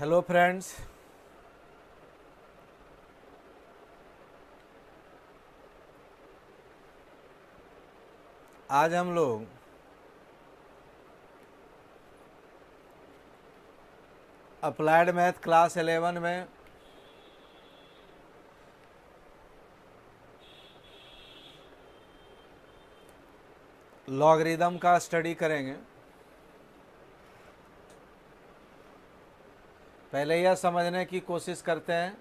Hello friends. आज हम लोग अप्लाइड मैथ क्लास 11 में लॉगरिदम का स्टडी करेंगे। पहले यह समझने की कोशिश करते हैं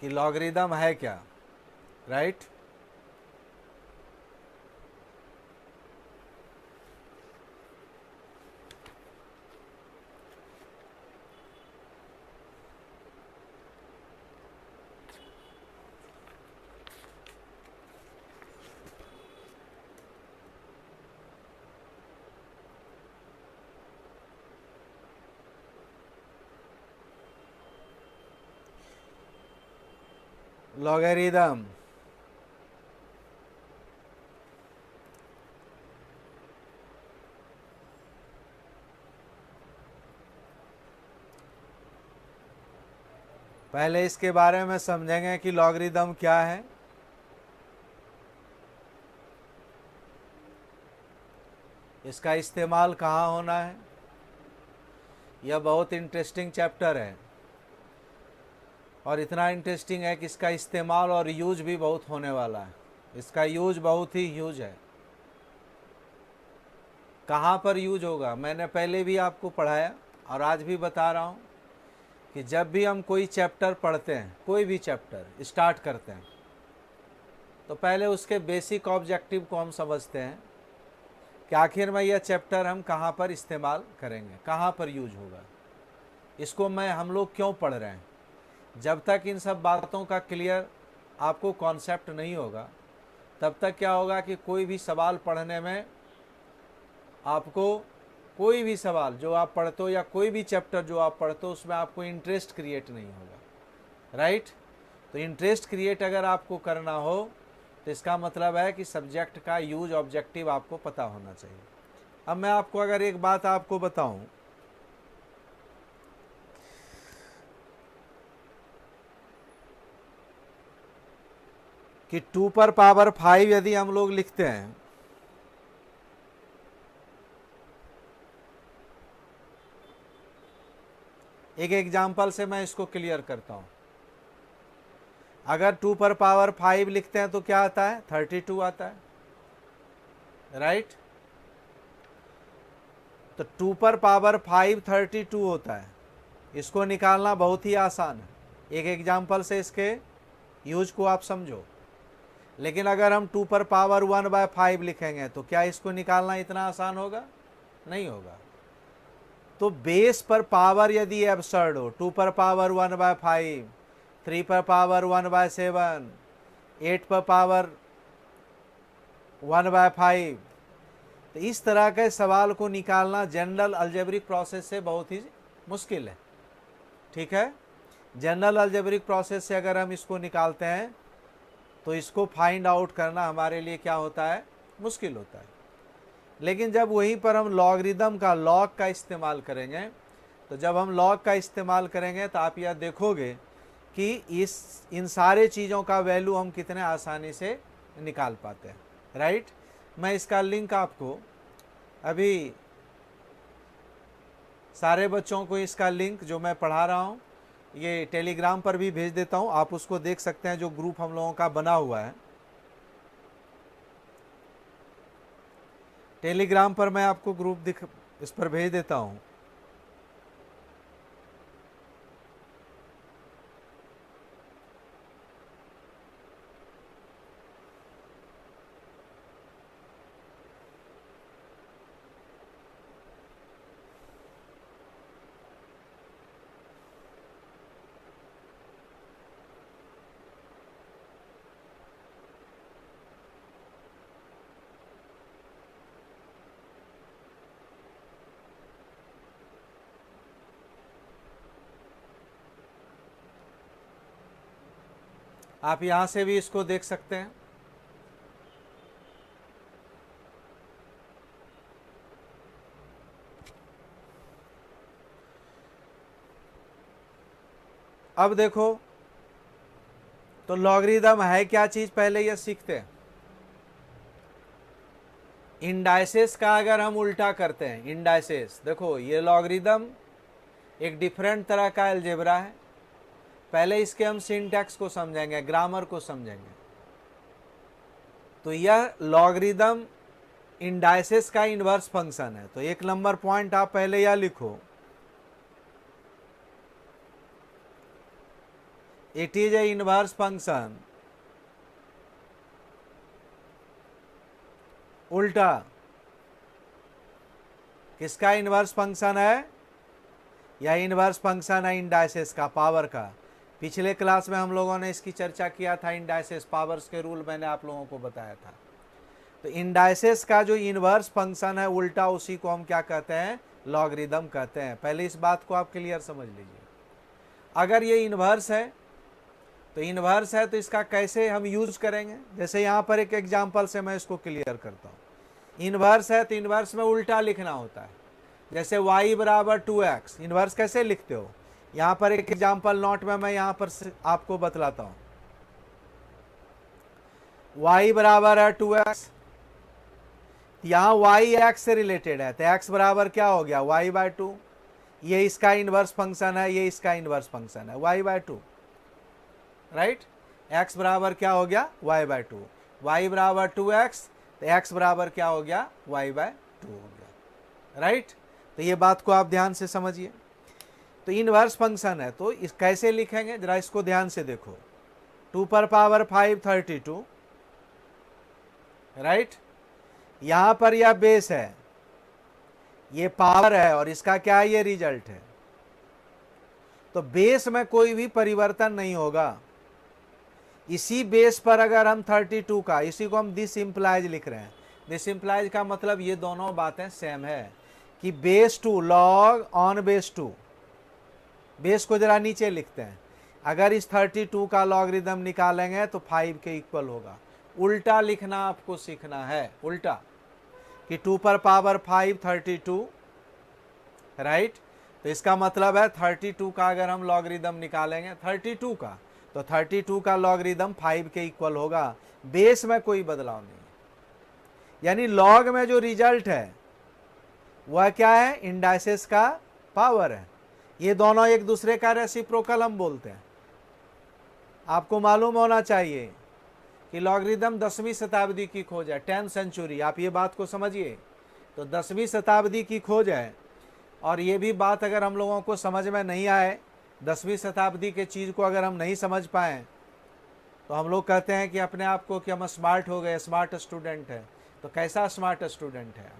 कि लॉगरिदम है क्या, राइट। लॉगरिदम पहले इसके बारे में समझेंगे कि लॉगरिदम क्या है, इसका इस्तेमाल कहाँ होना है। यह बहुत इंटरेस्टिंग चैप्टर है और इतना इंटरेस्टिंग है कि इसका इस्तेमाल और यूज भी बहुत होने वाला है। इसका यूज बहुत ही ह्यूज है। कहाँ पर यूज होगा मैंने पहले भी आपको पढ़ाया और आज भी बता रहा हूँ कि जब भी हम कोई चैप्टर पढ़ते हैं, कोई भी चैप्टर स्टार्ट करते हैं, तो पहले उसके बेसिक ऑब्जेक्टिव को हम समझते हैं कि आखिर में यह चैप्टर हम कहाँ पर इस्तेमाल करेंगे, कहाँ पर यूज होगा, इसको हम लोग क्यों पढ़ रहे हैं। जब तक इन सब बातों का क्लियर आपको कॉन्सेप्ट नहीं होगा, तब तक क्या होगा कि कोई भी सवाल पढ़ने में आपको, कोई भी सवाल जो आप पढ़ते हो या कोई भी चैप्टर जो आप पढ़ते हो, उसमें आपको इंटरेस्ट क्रिएट नहीं होगा, राइट। तो इंटरेस्ट क्रिएट अगर आपको करना हो तो इसका मतलब है कि सब्जेक्ट का यूज ऑब्जेक्टिव आपको पता होना चाहिए। अब मैं आपको अगर एक बात आपको बताऊं कि 2 पर पावर 5 यदि हम लोग लिखते हैं, एक एग्जाम्पल से मैं इसको क्लियर करता हूं। अगर 2 पर पावर 5 लिखते हैं तो क्या आता है, 32 आता है, राइट। तो 2 पर पावर 5 32 होता है। इसको निकालना बहुत ही आसान है। एक एग्जाम्पल से इसके यूज को आप समझो। लेकिन अगर हम 2 पर पावर 1/5 लिखेंगे तो क्या इसको निकालना इतना आसान होगा, नहीं होगा। तो बेस पर पावर यदि एब्सर्ड हो, 2 पर पावर 1/5, 3 पर पावर 1/7, 8 पर पावर 1/5, तो इस तरह के सवाल को निकालना जनरल अलजेब्रिक प्रोसेस से बहुत ही मुश्किल है, ठीक है। जनरल अलजेब्रिक प्रोसेस से अगर हम इसको निकालते हैं तो इसको फाइंड आउट करना हमारे लिए क्या होता है, मुश्किल होता है। लेकिन जब वहीं पर हम लॉगरिदम का, लॉग का इस्तेमाल करेंगे, तो जब हम लॉग का इस्तेमाल करेंगे तो आप यह देखोगे कि इन सारे चीज़ों का वैल्यू हम कितने आसानी से निकाल पाते हैं, राइट। मैं इसका लिंक आपको अभी सारे बच्चों को इसका लिंक जो मैं पढ़ा रहा हूँ ये टेलीग्राम पर भी भेज देता हूँ। आप उसको देख सकते हैं, जो ग्रुप हम लोगों का बना हुआ है टेलीग्राम पर, मैं आपको ग्रुप इस पर भेज देता हूँ। आप यहाँ से भी इसको देख सकते हैं। अब देखो, तो लॉगरिदम है क्या चीज, पहले ये सीखते हैं। इंडाइसेस का अगर हम उल्टा करते हैं, इंडाइसेस, देखो ये लॉगरिदम एक डिफरेंट तरह का अलजेब्रा है। पहले इसके हम सिंटैक्स को समझेंगे, ग्रामर को समझेंगे। तो यह लॉगरिदम इंडाइसेस का इनवर्स फंक्शन है। तो 1 नंबर पॉइंट आप पहले यह लिखो, it is A inverse function, उल्टा। किसका इनवर्स फंक्शन है? यह इनवर्स फंक्शन है इंडाइसेस का, पावर का। पिछले क्लास में हम लोगों ने इसकी चर्चा किया था, इंडाइसेस पावर्स के रूल मैंने आप लोगों को बताया था। तो इंडाइसेस का जो इनवर्स फंक्शन है उल्टा, उसी को हम क्या कहते हैं? लॉगरिदम कहते हैं। पहले इस बात को आप क्लियर समझ लीजिए। अगर ये इनवर्स है तो इनवर्स है तो इसका कैसे हम यूज करेंगे? जैसे यहाँ पर एक एग्जांपल से मैं इसको क्लियर करता हूँ। इनवर्स है तो इनवर्स में उल्टा लिखना होता है। जैसे y बराबर 2x, इनवर्स कैसे लिखते हो? यहाँ पर एक एग्जांपल नोट में मैं यहाँ पर आपको बतलाता हूँ। y बराबर है 2x, यहाँ y x से रिलेटेड है तो x बराबर क्या हो गया? y/2। ये इसका इनवर्स फंक्शन है, ये इसका इनवर्स फंक्शन है, y/2, राइट। x बराबर क्या हो गया? y/2। y बराबर 2x तो x बराबर क्या हो गया? y/2 हो गया, राइट। तो ये बात को आप ध्यान से समझिए। तो इनवर्स फंक्शन है तो इस कैसे लिखेंगे, जरा इसको ध्यान से देखो। 2 पर पावर 5 32, राइट। यहां पर यह बेस है, ये पावर है, और इसका क्या है? ये रिजल्ट है। तो बेस में कोई भी परिवर्तन नहीं होगा। इसी बेस पर अगर हम 32 का, इसी को हम दिस इंप्लाइज लिख रहे हैं। दिस इंप्लाइज का मतलब ये दोनों बातें सेम है कि base 2 log on base 2। Base को जरा नीचे लिखते हैं। अगर इस 32 का लॉगरिदम निकालेंगे तो 5 के इक्वल होगा। उल्टा लिखना आपको सीखना है, उल्टा, कि 2 पर पावर 5 32, राइट। तो इसका मतलब है 32 का अगर हम लॉगरिदम निकालेंगे 32 का, तो 32 का लॉगरिदम 5 के इक्वल होगा। बेस में कोई बदलाव नहीं, यानी लॉग में जो रिजल्ट है वह क्या है? इंडाइसेस का पावर है। ये दोनों एक दूसरे का रेसिप्रोकल हम बोलते हैं। आपको मालूम होना चाहिए कि लॉगरिदम 10वीं शताब्दी की खोज है, 10th सेंचुरी। आप ये बात को समझिए। तो 10वीं शताब्दी की खोज है। और ये भी बात अगर हम लोगों को समझ में नहीं आए, 10वीं शताब्दी के चीज़ को अगर हम नहीं समझ पाएँ, तो हम लोग कहते हैं कि अपने आप को कि हम स्मार्ट हो गए, स्मार्ट स्टूडेंट है। तो कैसा स्मार्ट स्टूडेंट है?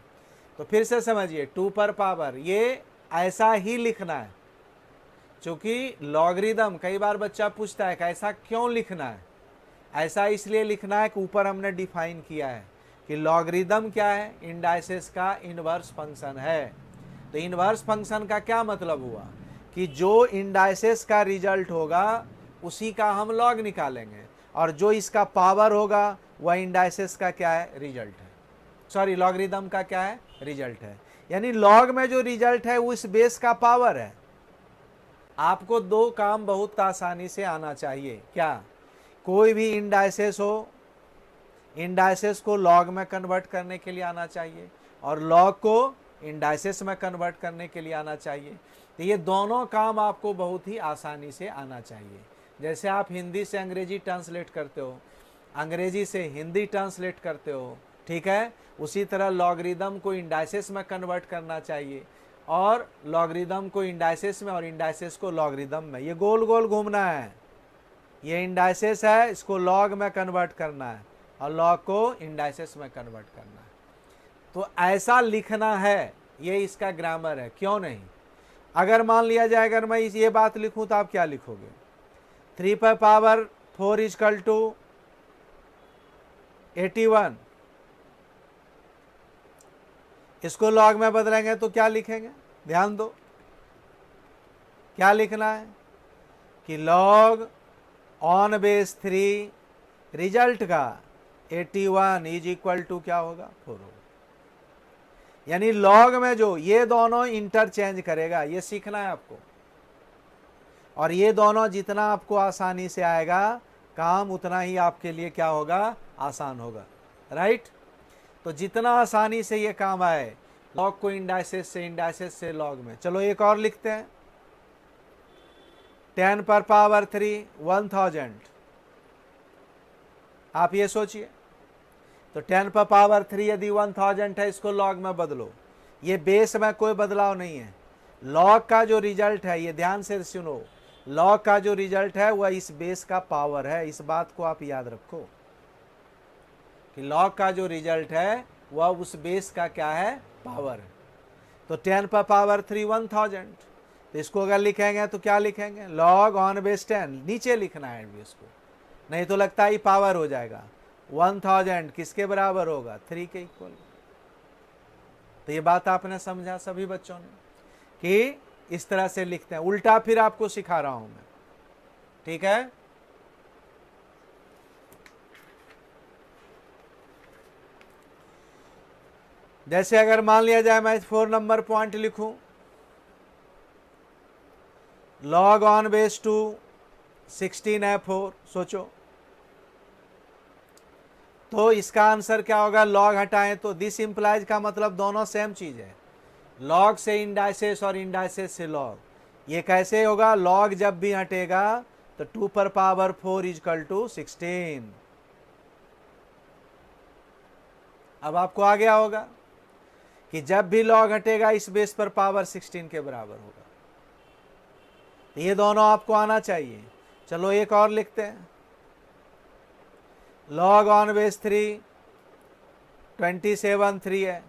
तो फिर से समझिए, 2 पर पावर, ये ऐसा ही लिखना है। क्योंकि लॉगरिदम, कई बार बच्चा पूछता है कि ऐसा क्यों लिखना है? ऐसा इसलिए लिखना है कि ऊपर हमने डिफाइन किया है कि लॉगरिदम क्या है? इंडाइसेस का इनवर्स फंक्शन है। तो इनवर्स फंक्शन का क्या मतलब हुआ कि जो इंडाइसेस का रिजल्ट होगा उसी का हम लॉग निकालेंगे, और जो इसका पावर होगा वह इंडाइसेस का क्या है? रिजल्ट है। सॉरी, लॉगरिदम का क्या है? रिजल्ट है। यानी लॉग में जो रिजल्ट है वो इस बेस का पावर है। आपको दो काम बहुत आसानी से आना चाहिए। क्या? कोई भी इंडाइसेस हो, इंडाइसेस को लॉग में कन्वर्ट करने के लिए आना चाहिए, और लॉग को इंडाइसेस में कन्वर्ट करने के लिए आना चाहिए। तो ये दोनों काम आपको बहुत ही आसानी से आना चाहिए। जैसे आप हिंदी से अंग्रेजी ट्रांसलेट करते हो, अंग्रेजी से हिंदी ट्रांसलेट करते हो, ठीक है, उसी तरह लॉगरिदम को इंडाइसेस में कन्वर्ट करना चाहिए, और लॉगरिदम को इंडाइसेस में, और इंडाइसेस को लॉगरिदम में। ये गोल गोल घूमना है। ये इंडाइसेस है, इसको लॉग में कन्वर्ट करना है, और लॉग को इंडाइसेस में कन्वर्ट करना है। तो ऐसा लिखना है, ये इसका ग्रामर है। क्यों नहीं? अगर मान लिया जाए, अगर मैं ये बात लिखूं तो आप क्या लिखोगे? 3 पर पावर 4 इक्वल टू 81। इसको लॉग में बदलेंगे तो क्या लिखेंगे? ध्यान दो, क्या लिखना है कि लॉग ऑन बेस 3 रिजल्ट का 81 इज इक्वल टू क्या होगा? 4 होगा। यानी लॉग में जो ये दोनों इंटरचेंज करेगा, ये सीखना है आपको। और ये दोनों जितना आपको आसानी से आएगा काम उतना ही आपके लिए क्या होगा, आसान होगा, राइट। तो जितना आसानी से ये काम आए, लॉग को इंडाइसेस से, इंडाइसेस से लॉग में। चलो एक और लिखते हैं, 10 पर पावर 3 1000। आप ये सोचिए, तो 10 पर पावर 3 यदि 1000 है, इसको लॉग में बदलो। ये बेस में कोई बदलाव नहीं है। लॉग का जो रिजल्ट है, ये ध्यान से सुनो, लॉग का जो रिजल्ट है वह इस बेस का पावर है। इस बात को आप याद रखो कि लॉग का जो रिजल्ट है वह उस बेस का क्या है, पावर है। तो 10 पर पावर 3 1000, तो इसको अगर लिखेंगे तो क्या लिखेंगे, लॉग ऑन बेस 10, नीचे लिखना है इसको, नहीं तो लगता है पावर हो जाएगा। 1000 किसके बराबर होगा, 3 के इक्वल। तो ये बात आपने समझा सभी बच्चों ने कि इस तरह से लिखते हैं। उल्टा फिर आपको सिखा रहा हूं मैं, ठीक है। जैसे अगर मान लिया जाए मैं 4 नंबर पॉइंट लिखूं, लॉग ऑन बेस 2 16 है 4, सोचो तो इसका आंसर क्या होगा, लॉग हटाएं तो दिस इंप्लाइज का मतलब दोनों सेम चीज है, लॉग से इंडाइसेस और इंडाइसेस से लॉग। ये कैसे होगा, लॉग जब भी हटेगा तो 2 पर पावर 4 इक्वल टू 16। अब आपको आ गया होगा कि जब भी लॉग हटेगा इस बेस पर पावर 16 के बराबर होगा। तो ये दोनों आपको आना चाहिए। चलो एक और लिखते हैं, लॉग ऑन बेस 3 27 3 है,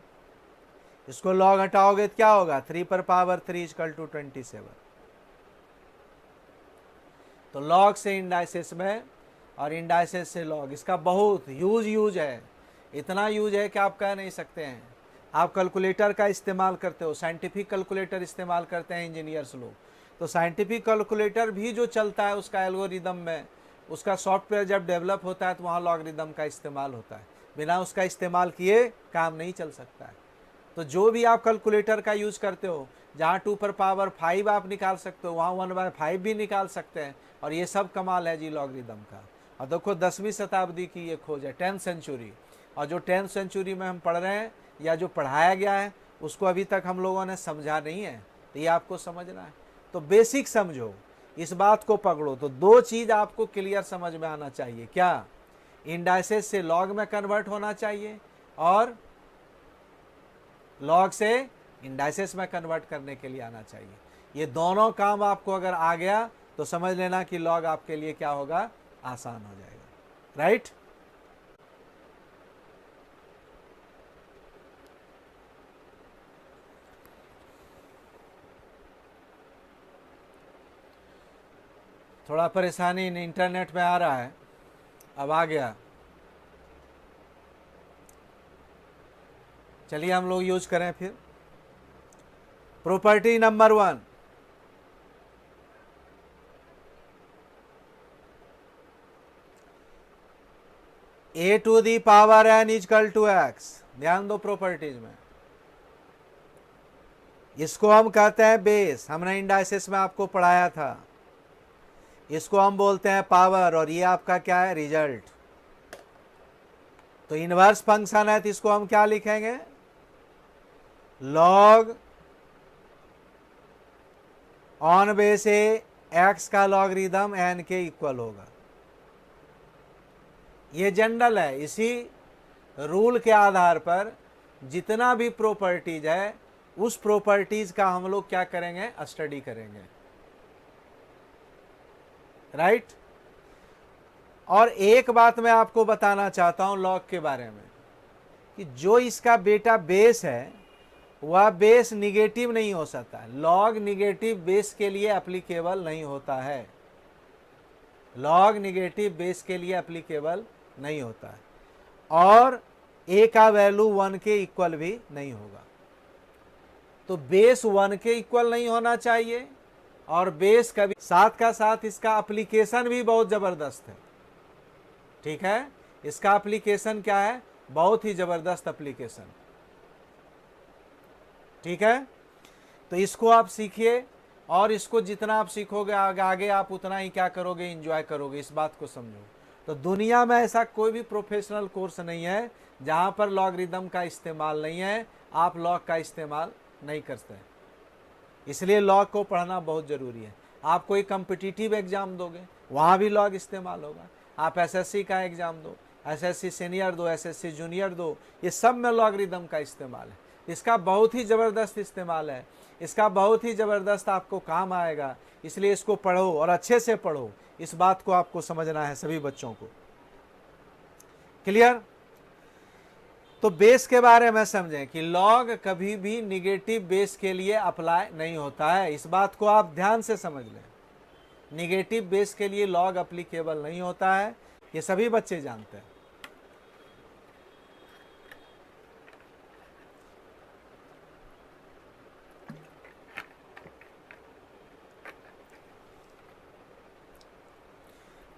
इसको लॉग हटाओगे तो क्या होगा, 3 पर पावर 3 इक्वल टू 27। तो लॉग से इंडाइसेस में और इंडाइसेस से लॉग, इसका बहुत यूज है, इतना यूज है कि आप कह नहीं सकते हैं। आप कैलकुलेटर का इस्तेमाल करते हो, साइंटिफिक कैलकुलेटर इस्तेमाल करते हैं इंजीनियर्स लोग, तो साइंटिफिक कैलकुलेटर भी जो चलता है उसका एल्गोरिदम में, उसका सॉफ्टवेयर जब डेवलप होता है तो वहाँ लॉगरिदम का इस्तेमाल होता है। बिना उसका इस्तेमाल किए काम नहीं चल सकता है। तो जो भी आप कैलकुलेटर का यूज़ करते हो, जहाँ 2 पर पावर 5 आप निकाल सकते हो, वहाँ 1/5 भी निकाल सकते हैं। और ये सब कमाल है जी लॉगरिदम का। और देखो 10वीं शताब्दी की ये खोज है, 10th सेंचुरी, और जो 10th सेंचुरी में हम पढ़ रहे हैं या जो पढ़ाया गया है उसको अभी तक हम लोगों ने समझा नहीं है, तो ये आपको समझना है। तो बेसिक समझो, इस बात को पकड़ो। तो 2 चीज़ आपको क्लियर समझ में आना चाहिए, क्या, इंडाइसेस से लॉग में कन्वर्ट होना चाहिए और लॉग से इंडाइसेस में कन्वर्ट करने के लिए आना चाहिए। ये दोनों काम आपको अगर आ गया तो समझ लेना कि लॉग आपके लिए क्या होगा, आसान हो जाएगा, राइट। थोड़ा परेशानी इंटरनेट में आ रहा है, अब आ गया। चलिए हम लोग यूज करें फिर। Property number 1, a to the power n equal to x। ध्यान दो प्रॉपर्टीज में, इसको हम कहते हैं बेस, हमने इंडाइसेस में आपको पढ़ाया था। इसको हम बोलते हैं पावर, और ये आपका क्या है, रिजल्ट। तो इनवर्स फंक्शन है तो इसको हम क्या लिखेंगे, log on base A x का लॉगरिदम n के इक्वल होगा। ये जनरल है, इसी रूल के आधार पर जितना भी प्रॉपर्टीज है उस प्रॉपर्टीज का हम लोग क्या करेंगे, स्टडी करेंगे, राइट। और एक बात मैं आपको बताना चाहता हूं लॉग के बारे में, कि जो इसका बेटा बेस है वह बेस निगेटिव नहीं हो सकता। लॉग निगेटिव बेस के लिए एप्लीकेबल नहीं होता है, लॉग निगेटिव बेस के लिए एप्लीकेबल नहीं होता है, और a का वैल्यू 1 के इक्वल भी नहीं होगा। तो बेस 1 के इक्वल नहीं होना चाहिए, और बेस का भी साथ का साथ इसका एप्लीकेशन भी बहुत जबरदस्त है, ठीक है। इसका एप्लीकेशन क्या है, बहुत ही जबरदस्त एप्लीकेशन, ठीक है। तो इसको आप सीखिए और इसको जितना आप सीखोगे आगे आप उतना ही क्या करोगे, इंजॉय करोगे। इस बात को समझो। तो दुनिया में ऐसा कोई भी प्रोफेशनल कोर्स नहीं है जहां पर लॉगरिदम का इस्तेमाल नहीं है, आप लॉग का इस्तेमाल नहीं करते। इसलिए लॉग को पढ़ना बहुत ज़रूरी है। आप कोई कम्पिटिटिव एग्जाम दोगे वहाँ भी लॉग इस्तेमाल होगा। आप एसएससी का एग्ज़ाम दो, एसएससी सीनियर दो, एसएससी जूनियर दो, ये सब में लॉगरिदम का इस्तेमाल है। इसका बहुत ही ज़बरदस्त इस्तेमाल है, इसका बहुत ही ज़बरदस्त आपको काम आएगा। इसलिए इसको पढ़ो और अच्छे से पढ़ो। इस बात को आपको समझना है सभी बच्चों को। क्लियर? तो बेस के बारे में समझें कि लॉग कभी भी निगेटिव बेस के लिए अप्लाई नहीं होता है। इस बात को आप ध्यान से समझ लें। निगेटिव बेस के लिए लॉग अप्लीकेबल नहीं होता है, ये सभी बच्चे जानते हैं।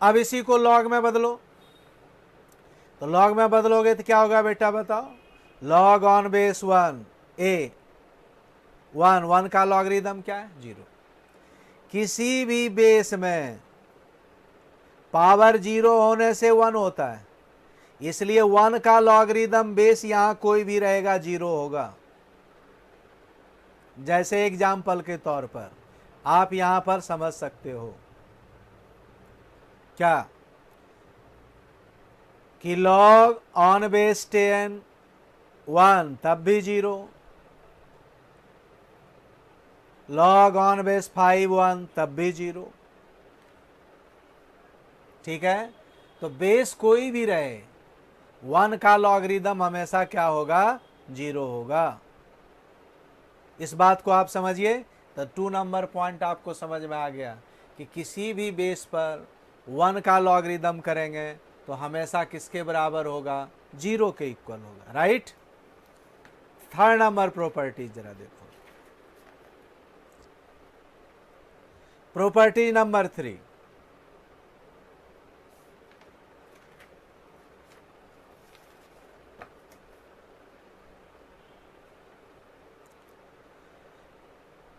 अब इसी को लॉग में बदलो। तो लॉग में बदलोगे तो क्या होगा बेटा बताओ? लॉग ऑन बेस 1 ए 1 का लॉगरिदम क्या है? 0। किसी भी बेस में पावर 0 होने से 1 होता है, इसलिए 1 का लॉगरिदम बेस यहां कोई भी रहेगा 0 होगा। जैसे एग्जाम्पल के तौर पर आप यहां पर समझ सकते हो क्या कि लॉग ऑन बेस 10 1 तब भी 0, लॉग ऑन बेस 5 1 तब भी 0। ठीक है? तो बेस कोई भी रहे 1 का लॉगरिदम हमेशा क्या होगा? 0 होगा। इस बात को आप समझिए। तो 2 नंबर पॉइंट आपको समझ में आ गया कि किसी भी बेस पर 1 का लॉगरिदम करेंगे तो हमेशा किसके बराबर होगा? 0 के इक्वल होगा। राइट? 3rd नंबर प्रॉपर्टी जरा देखो। प्रॉपर्टी नंबर 3,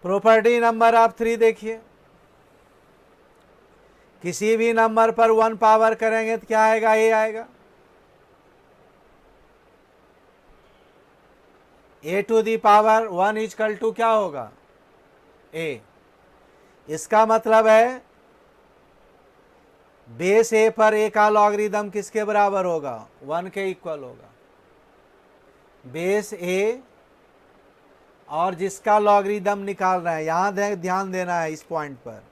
प्रॉपर्टी नंबर आप 3 देखिए। किसी भी नंबर पर 1 पावर करेंगे तो क्या आएगा? ए आएगा। A to the power 1 equal to क्या होगा? ए। इसका मतलब है बेस ए पर ए का लॉगरिदम किसके बराबर होगा? 1 के इक्वल होगा। बेस ए और जिसका लॉगरिदम निकाल रहे हैं, यहां ध्यान देना है इस पॉइंट पर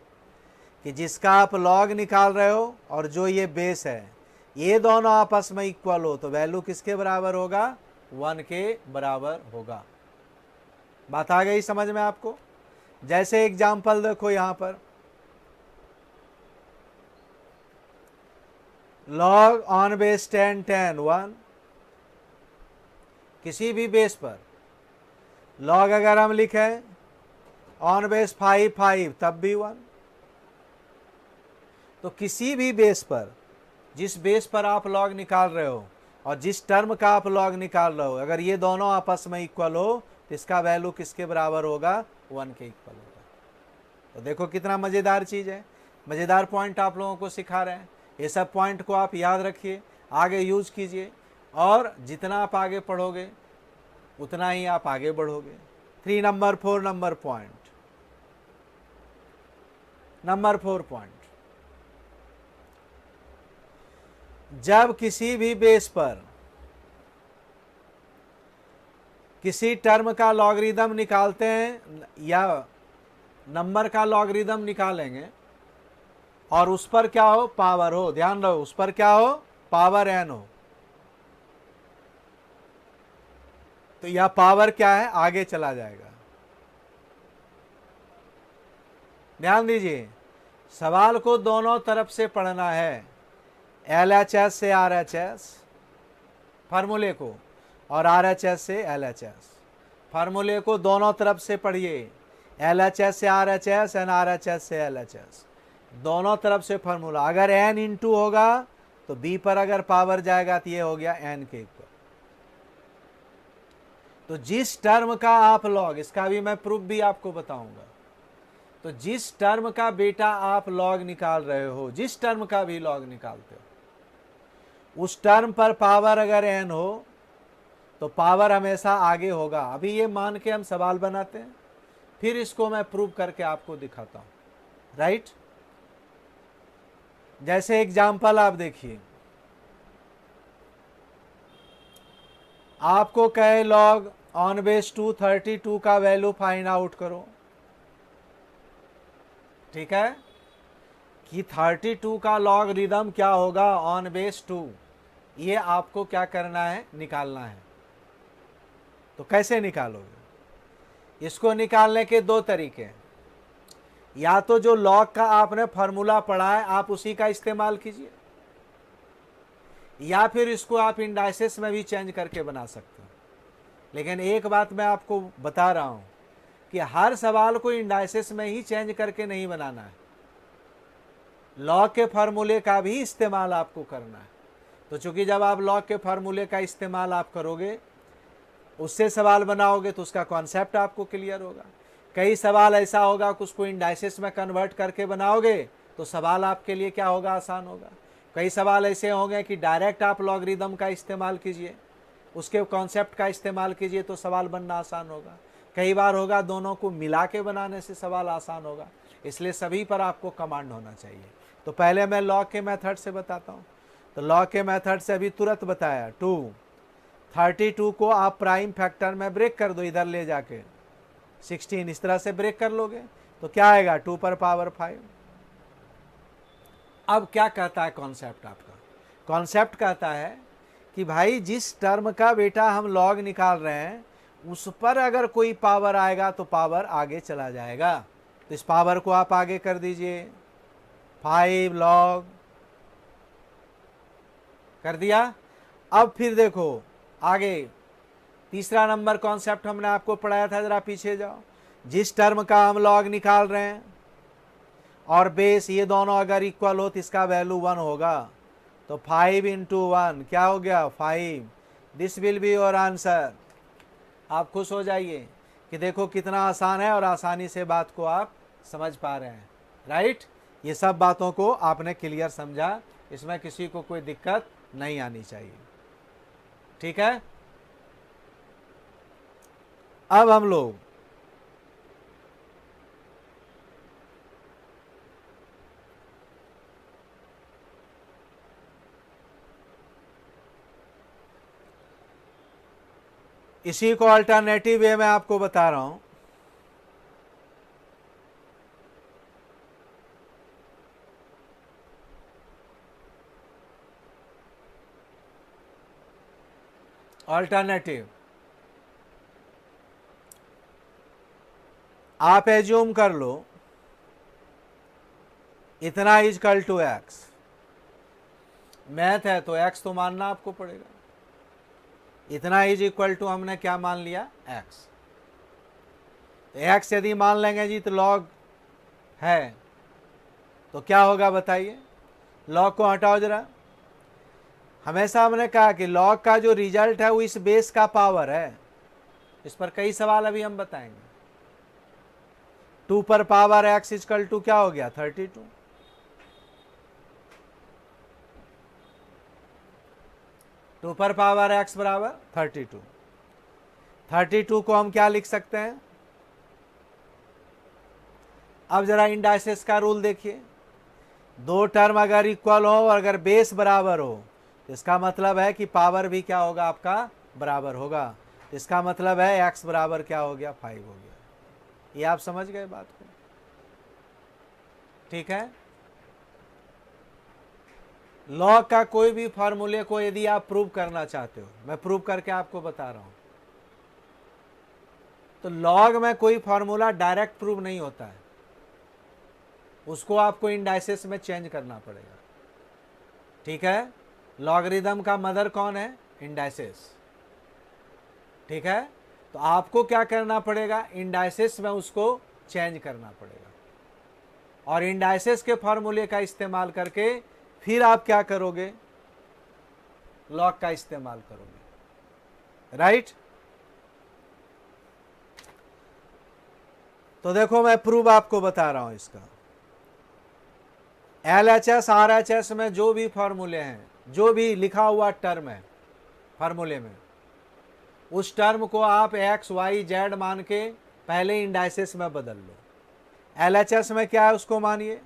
कि जिसका आप लॉग निकाल रहे हो और जो ये बेस है, ये दोनों आपस में इक्वल हो तो वैल्यू किसके बराबर होगा? 1 के बराबर होगा। बात आ गई समझ में आपको? जैसे एग्जाम्पल देखो यहां पर, लॉग ऑन बेस 10 10 1। किसी भी बेस पर लॉग अगर हम लिखें ऑन बेस 5 5 तब भी 1। तो किसी भी बेस पर, जिस बेस पर आप लॉग निकाल रहे हो और जिस टर्म का आप लॉग निकाल रहे हो, अगर ये दोनों आपस में इक्वल हो तो इसका वैल्यू किसके बराबर होगा? 1 के इक्वल होगा। तो देखो कितना मज़ेदार चीज़ है। मज़ेदार पॉइंट आप लोगों को सिखा रहे हैं। ये सब पॉइंट को आप याद रखिए, आगे यूज कीजिए, और जितना आप आगे पढ़ोगे उतना ही आप आगे बढ़ोगे। 3 number 4 number point. Number 4 point, जब किसी भी बेस पर किसी टर्म का लॉगरिदम निकालते हैं या नंबर का लॉगरिदम निकालेंगे और उस पर क्या हो? पावर हो। ध्यान रहो, उस पर क्या हो? पावर n हो। तो यह पावर क्या है? आगे चला जाएगा। ध्यान दीजिए, सवाल को दोनों तरफ से पढ़ना है, LHS से RHS फार्मूले को और RHS से LHS फार्मूले को दोनों तरफ से पढ़िए। LHS से RHS एंड RHS से LHS, दोनों तरफ से फार्मूला। अगर n इंटू होगा तो b पर अगर पावर जाएगा तो ये हो गया n के इक्वल। तो जिस टर्म का आप लॉग, इसका भी मैं प्रूफ भी आपको बताऊंगा, तो जिस टर्म का बेटा आप लॉग निकाल रहे हो, जिस टर्म का भी लॉग निकालते हो, उस टर्म पर पावर अगर n हो तो पावर हमेशा आगे होगा। अभी ये मान के हम सवाल बनाते हैं, फिर इसको मैं प्रूव करके आपको दिखाता हूं। राइट? जैसे एग्जाम्पल आप देखिए, आपको कहे लॉग ऑन बेस 232 का वैल्यू फाइंड आउट करो। ठीक है, कि 32 का लॉग रिदम क्या होगा ऑन बेस 2, ये आपको क्या करना है, निकालना है। तो कैसे निकालोगे? इसको निकालने के दो तरीके हैं। या तो जो लॉग का आपने फॉर्मूला पढ़ा है आप उसी का इस्तेमाल कीजिए, या फिर इसको आप इंडाइसेस में भी चेंज करके बना सकते हो। लेकिन एक बात मैं आपको बता रहा हूं कि हर सवाल को इंडाइसेस में ही चेंज करके नहीं बनाना है, लॉग के फार्मूले का भी इस्तेमाल आपको करना है। तो चूंकि जब आप लॉग के फार्मूले का इस्तेमाल आप करोगे, उससे सवाल बनाओगे, तो उसका कॉन्सेप्ट आपको क्लियर होगा। कई सवाल ऐसा होगा कि उसको इंडाइसेस में कन्वर्ट करके बनाओगे तो सवाल आपके लिए क्या होगा, आसान होगा। कई सवाल ऐसे होंगे कि डायरेक्ट आप लॉगरिदम का इस्तेमाल कीजिए, उसके कॉन्सेप्ट का इस्तेमाल कीजिए तो सवाल बनना आसान होगा। कई बार होगा दोनों को मिला के बनाने से सवाल आसान होगा। इसलिए सभी पर आपको कमांड होना चाहिए। तो पहले मैं लॉग के मेथड से बताता हूँ। तो लॉग के मेथड से अभी तुरंत बताया, 32 को आप प्राइम फैक्टर में ब्रेक कर दो, इधर ले जाके 16 इस तरह से ब्रेक कर लोगे तो क्या आएगा, 2 पर पावर 5। अब क्या कहता है कॉन्सेप्ट आपका? कॉन्सेप्ट कहता है कि भाई जिस टर्म का बेटा हम लॉग निकाल रहे हैं उस पर अगर कोई पावर आएगा तो पावर आगे चला जाएगा। तो इस पावर को आप आगे कर दीजिए, 5 लॉग कर दिया। अब फिर देखो आगे तीसरा नंबर कॉन्सेप्ट हमने आपको पढ़ाया था, जरा पीछे जाओ। जिस टर्म का हम लॉग निकाल रहे हैं और बेस ये दोनों अगर इक्वल हो तो इसका वैल्यू 1 होगा। तो 5 × 1 क्या हो गया, 5। This will be your answer. आप खुश हो जाइए कि देखो कितना आसान है और आसानी से बात को आप समझ पा रहे हैं। राइट? ये सब बातों को आपने क्लियर समझा, इसमें किसी को कोई दिक्कत नहीं आनी चाहिए। ठीक है, अब हम लोग इसी को अल्टरनेटिव वे में आपको बता रहा हूं। अल्टरनेटिव आप एज्यूम कर लो इतना इजकल टू एक्स, मैथ है तो एक्स तो मानना आपको पड़ेगा। इतना इज इक्वल टू हमने क्या मान लिया, एक्स। एक्स यदि मान लेंगे जी तो लॉग है तो क्या होगा बताइए, लॉग को हटाओ जरा। हमेशा हमने कहा कि लॉग का जो रिजल्ट है वो इस बेस का पावर है। इस पर कई सवाल अभी हम बताएंगे। 2 पर पावर एक्स इजकल टू क्या हो गया, 32। 2 पर पावर एक्स बराबर 32। 32 को हम क्या लिख सकते हैं, अब जरा इंडाइसेस का रूल देखिए। दो टर्म अगर इक्वल हो और अगर बेस बराबर हो तो इसका मतलब है कि पावर भी क्या होगा, आपका बराबर होगा। इसका मतलब है एक्स बराबर क्या हो गया, 5 हो गया। ये आप समझ गए बात को? ठीक है, लॉग का कोई भी फॉर्मूले को यदि आप प्रूव करना चाहते हो, मैं प्रूव करके आपको बता रहा हूं, तो लॉग में कोई फॉर्मूला डायरेक्ट प्रूव नहीं होता है, उसको आपको इंडाइसेस में चेंज करना पड़ेगा। ठीक है, लॉगरिदम का मदर कौन है, इंडाइसेस। ठीक है, तो आपको क्या करना पड़ेगा, इंडाइसेस में उसको चेंज करना पड़ेगा और इंडाइसेस के फॉर्मूले का इस्तेमाल करके फिर आप क्या करोगे, लॉग का इस्तेमाल करोगे। राइट? तो देखो मैं प्रूफ आपको बता रहा हूं इसका। LHS RHS में जो भी फॉर्मूले हैं, जो भी लिखा हुआ टर्म है फॉर्मूले में, उस टर्म को आप एक्स वाई जेड मान के पहले इंडाइसिस में बदल लो। LHS में क्या है उसको मानिए।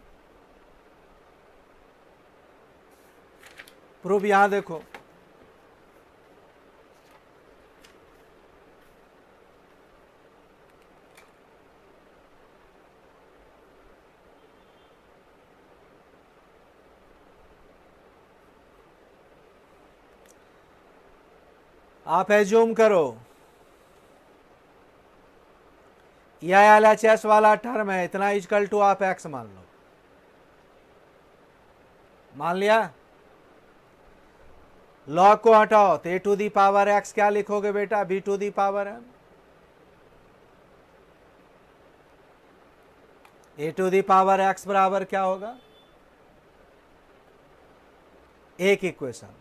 प्रूफ यहां देखो, आप एज्यूम करो यह LHS वाला टर्म है, इतना इक्वल टू आप एक्स मान लो। मान लिया। लॉग को हटाओ तो a to the power X क्या लिखोगे बेटा, b to the power m। a to the power X बराबर क्या होगा, एक इक्वेशन।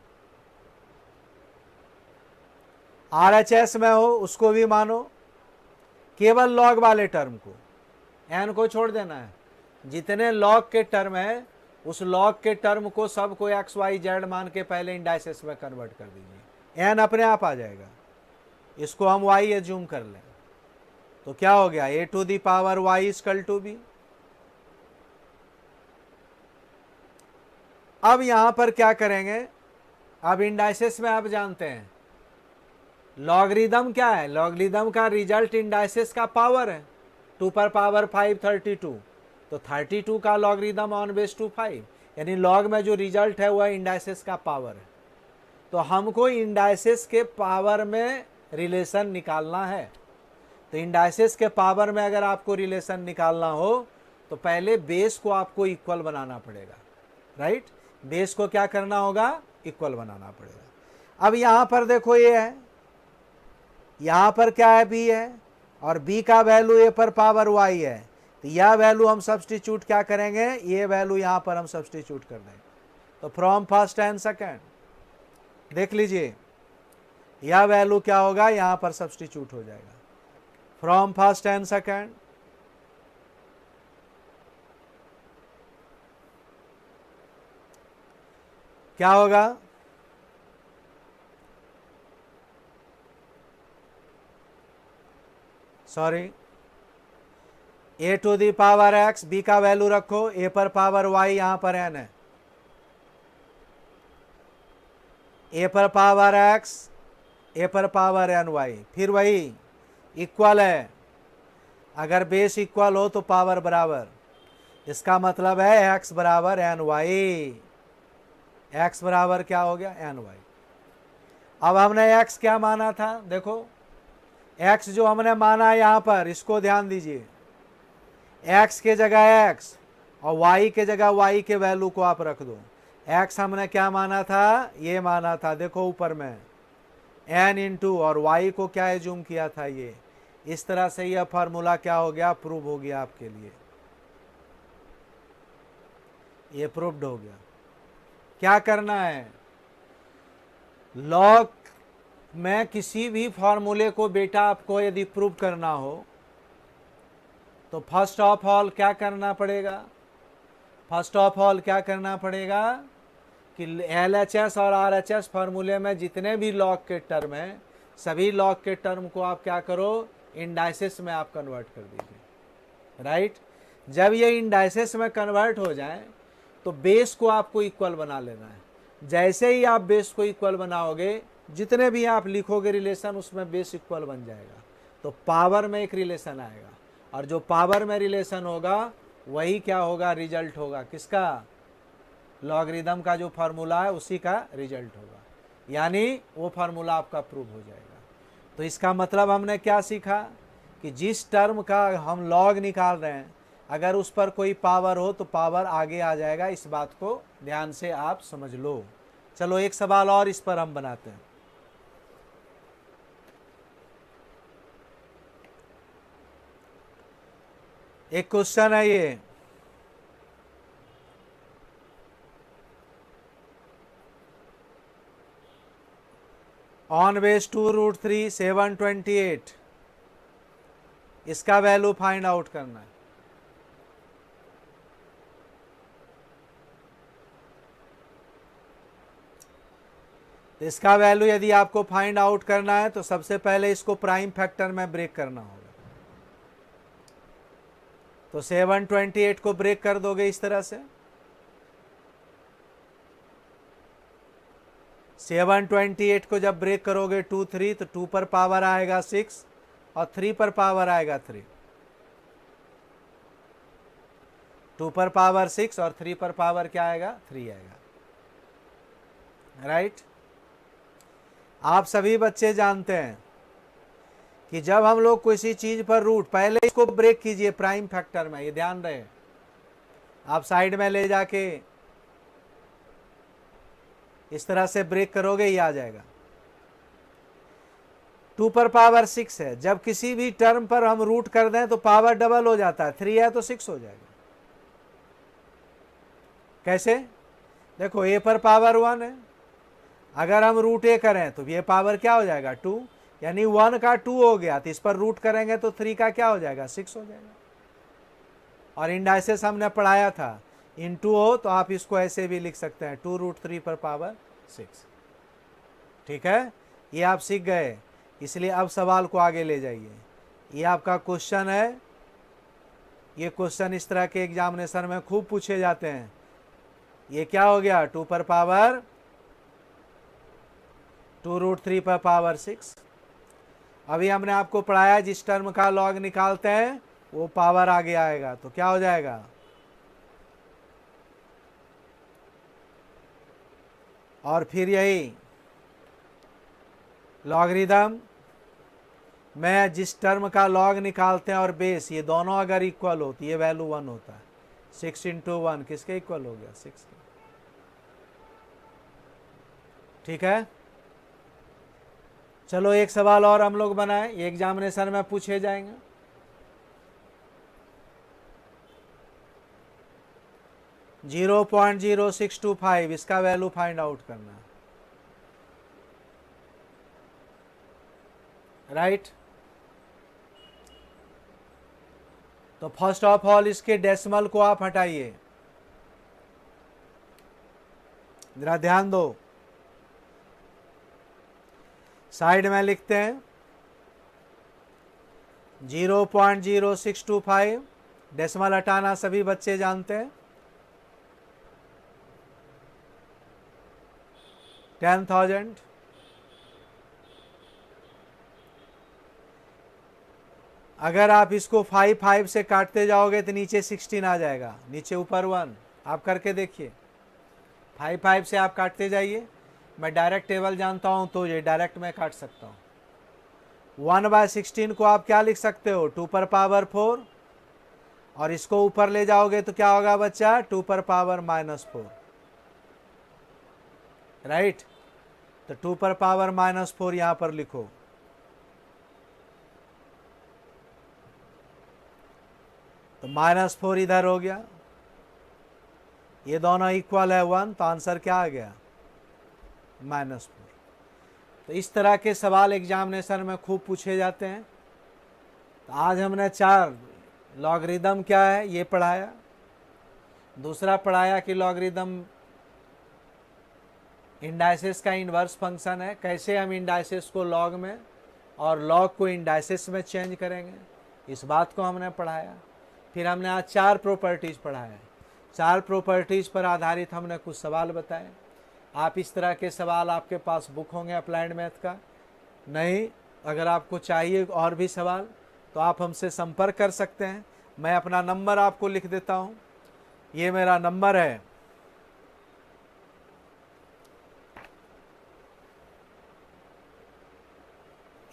RHS में हो उसको भी मानो, केवल लॉग वाले टर्म को, n को छोड़ देना है। जितने लॉग के टर्म है उस लॉग के टर्म को सबको एक्स वाई जेड मान के पहले इंडाइसेस में कन्वर्ट कर दीजिए, n अपने आप आ जाएगा। इसको हम y एज्यूम कर लें तो क्या हो गया, a to the power y equal to b। अब यहां पर क्या करेंगे, अब इंडाइसेस में आप जानते हैं लॉगरिदम क्या है, लॉगरिदम का रिजल्ट इंडाइसेस का पावर है, 2 पर पावर 5 32, तो 32 का लॉगरिदम ऑन बेस टू 5, यानी लॉग में जो रिजल्ट है वह इंडाइसेस का पावर है। तो हमको इंडाइसेस के पावर में रिलेशन निकालना है। तो इंडाइसेस के पावर में अगर आपको रिलेशन निकालना हो तो पहले बेस को आपको इक्वल बनाना पड़ेगा, राइट। बेस को क्या करना होगा, इक्वल बनाना पड़ेगा। अब यहां पर देखो ये है, यहां पर क्या है, b है, और b का वैल्यू a पर पावर y है। तो यह वैल्यू हम सब्स्टिट्यूट क्या करेंगे, ये वैल्यू यहां पर हम सब्स्टिट्यूट कर देंगे। तो फ्रॉम फर्स्ट एंड सेकेंड देख लीजिए, यह वैल्यू क्या होगा, यहां पर सब्स्टिट्यूट हो जाएगा। फ्रॉम फर्स्ट एंड सेकेंड क्या होगा, sorry, a to the power x, b का वैल्यू रखो, a पर पावर y, यहां पर n है, a पर पावर x, a पर पावर n y, फिर वही इक्वल है। अगर बेस इक्वल हो तो पावर बराबर, इसका मतलब है x बराबर एन वाई। x बराबर क्या हो गया, एन वाई। अब हमने x क्या माना था, देखो x जो हमने माना है यहां पर, इसको ध्यान दीजिए, x के जगह x और y के जगह y के वैल्यू को आप रख दो। x हमने क्या माना था, ये माना था, देखो ऊपर में n इंटू, और y को क्या एज्यूम किया था, ये। इस तरह से यह फार्मूला क्या हो गया, प्रूव हो गया आपके लिए, ये प्रूव्ड हो गया। क्या करना है, लॉग में किसी भी फॉर्मूले को बेटा आपको यदि प्रूव करना हो तो फर्स्ट ऑफ ऑल क्या करना पड़ेगा, फर्स्ट ऑफ ऑल क्या करना पड़ेगा कि LHS और RHS फार्मूले में जितने भी लॉग के टर्म हैं, सभी लॉग के टर्म को आप क्या करो, इंडाइसेस में आप कन्वर्ट कर दीजिए, राइट। जब ये इंडाइसेस में कन्वर्ट हो जाए तो बेस को आपको इक्वल बना लेना है। जैसे ही आप बेस को इक्वल बनाओगे, जितने भी आप लिखोगे रिलेशन, उसमें बेस इक्वल बन जाएगा, तो पावर में एक रिलेशन आएगा, और जो पावर में रिलेशन होगा वही क्या होगा, रिजल्ट होगा, किसका, लॉगरिदम का जो फार्मूला है उसी का रिजल्ट होगा, यानी वो फार्मूला आपका प्रूव हो जाएगा। तो इसका मतलब हमने क्या सीखा कि जिस टर्म का हम लॉग निकाल रहे हैं, अगर उस पर कोई पावर हो तो पावर आगे आ जाएगा। इस बात को ध्यान से आप समझ लो। चलो एक सवाल और इस पर हम बनाते हैं। एक क्वेश्चन है ये, ऑन बेस 2 √3 728 इसका वैल्यू फाइंड आउट करना है। तो इसका वैल्यू यदि आपको फाइंड आउट करना है तो सबसे पहले इसको प्राइम फैक्टर में ब्रेक करना होगा। तो 728 को ब्रेक कर दोगे इस तरह से, 728 को जब ब्रेक करोगे 2 3, तो 2 पर पावर आएगा 6 और 3 पर पावर आएगा 3। 2 पर पावर 6 और 3 पर पावर क्या आएगा, 3 आएगा। राइट। आप सभी बच्चे जानते हैं कि जब हम लोग किसी चीज पर रूट, पहले इसको ब्रेक कीजिए प्राइम फैक्टर में, ये ध्यान रहे। आप साइड में ले जाके इस तरह से ब्रेक करोगे, ये आ जाएगा। 2 पर पावर 6 है, जब किसी भी टर्म पर हम रूट कर दें तो पावर डबल हो जाता है, 3 है तो 6 हो जाएगा। कैसे? देखो a पर पावर 1 है, अगर हम रूट a करें तो ये पावर क्या हो जाएगा, 2, यानी 1 का 2 हो गया। तो इस पर रूट करेंगे तो 3 का क्या हो जाएगा, 6 हो जाएगा। और इंडाइसेस हमने पढ़ाया था, इनटू हो तो आप इसको ऐसे भी लिख सकते हैं, 2√3 पर पावर 6। ठीक है, ये आप सीख गए, इसलिए अब सवाल को आगे ले जाइए। ये आपका क्वेश्चन है, ये क्वेश्चन इस तरह के एग्जामिनेशन में खूब पूछे जाते हैं। ये क्या हो गया, 2 पर पावर 2√3 पर पावर 6। अभी हमने आपको पढ़ाया जिस टर्म का लॉग निकालते हैं वो पावर आगे आएगा, तो क्या हो जाएगा, और फिर यही लॉगरिदम में जिस टर्म का लॉग निकालते हैं और बेस, ये दोनों अगर इक्वल हो तो ये वैल्यू 1 होता है। 6 × 1 किसके इक्वल हो गया, 6 के। ठीक है, चलो एक सवाल और हम लोग बनाएं, ये एग्जामिनेशन में पूछे जाएंगे। (0.0625) इसका वैल्यू फाइंड आउट करना है। राइट। तो फर्स्ट ऑफ ऑल इसके डेसिमल को आप हटाइए, जरा ध्यान दो। साइड में लिखते हैं 0.0625, डेसिमल हटाना सभी बच्चे जानते हैं। 10,000। अगर आप इसको 5 से काटते जाओगे तो नीचे 16 आ जाएगा, नीचे ऊपर 1। आप करके देखिए, 5 से आप काटते जाइए। मैं डायरेक्ट टेबल जानता हूं तो ये डायरेक्ट मैं काट सकता हूं। 1/16 को आप क्या लिख सकते हो, 2 पर पावर 4, और इसको ऊपर ले जाओगे तो क्या होगा बच्चा, 2 पर पावर -4। राइट। तो 2 पर पावर -4 यहां पर लिखो। तो -4 इधर हो गया, ये दोनों इक्वल है 1, तो आंसर क्या आ गया, -4। तो इस तरह के सवाल एग्जामिनेशन में खूब पूछे जाते हैं। तो आज हमने 4 लॉगरिदम क्या है ये पढ़ाया, दूसरा पढ़ाया कि लॉगरिदम इंडाइसेस का इन्वर्स फंक्शन है, कैसे हम इंडाइसेस को लॉग में और लॉग को इंडाइसेस में चेंज करेंगे, इस बात को हमने पढ़ाया। फिर हमने आज 4 प्रॉपर्टीज़ पढ़ाया, 4 प्रॉपर्टीज़ पर आधारित हमने कुछ सवाल बताए। आप इस तरह के सवाल, आपके पास बुक होंगे अप्लाइड मैथ का, नहीं अगर आपको चाहिए और भी सवाल तो आप हमसे संपर्क कर सकते हैं। मैं अपना नंबर आपको लिख देता हूं, ये मेरा नंबर है,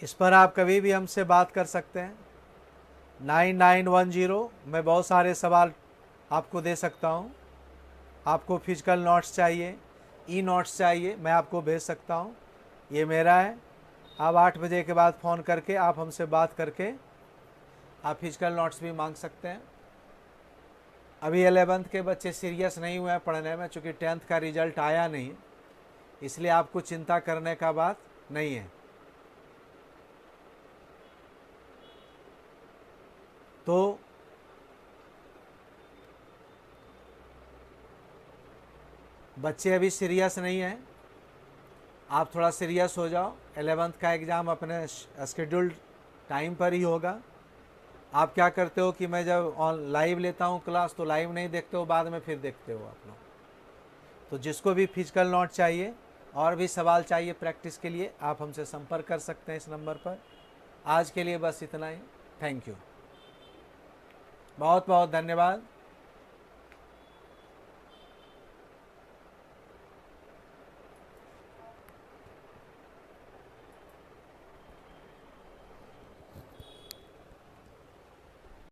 इस पर आप कभी भी हमसे बात कर सकते हैं। 9910। मैं बहुत सारे सवाल आपको दे सकता हूं। आपको फिजिकल नोट्स चाहिए, ई नोट्स चाहिए, मैं आपको भेज सकता हूं, ये मेरा है। आप 8 बजे के बाद फ़ोन करके आप हमसे बात करके आप फिजिकल नोट्स भी मांग सकते हैं। अभी 11th के बच्चे सीरियस नहीं हुए हैं पढ़ने में, चूँकि 10th का रिजल्ट आया नहीं, इसलिए आपको चिंता करने का बात नहीं है। तो बच्चे अभी सीरियस नहीं हैं, आप थोड़ा सीरियस हो जाओ। 11th का एग्ज़ाम अपने शेड्यूल्ड टाइम पर ही होगा। आप क्या करते हो कि मैं जब लाइव लेता हूँ क्लास तो लाइव नहीं देखते हो, बाद में फिर देखते हो आप लोग। तो जिसको भी फिजिकल नोट चाहिए और भी सवाल चाहिए प्रैक्टिस के लिए, आप हमसे संपर्क कर सकते हैं इस नंबर पर। आज के लिए बस इतना ही। थैंक यू, बहुत बहुत धन्यवाद।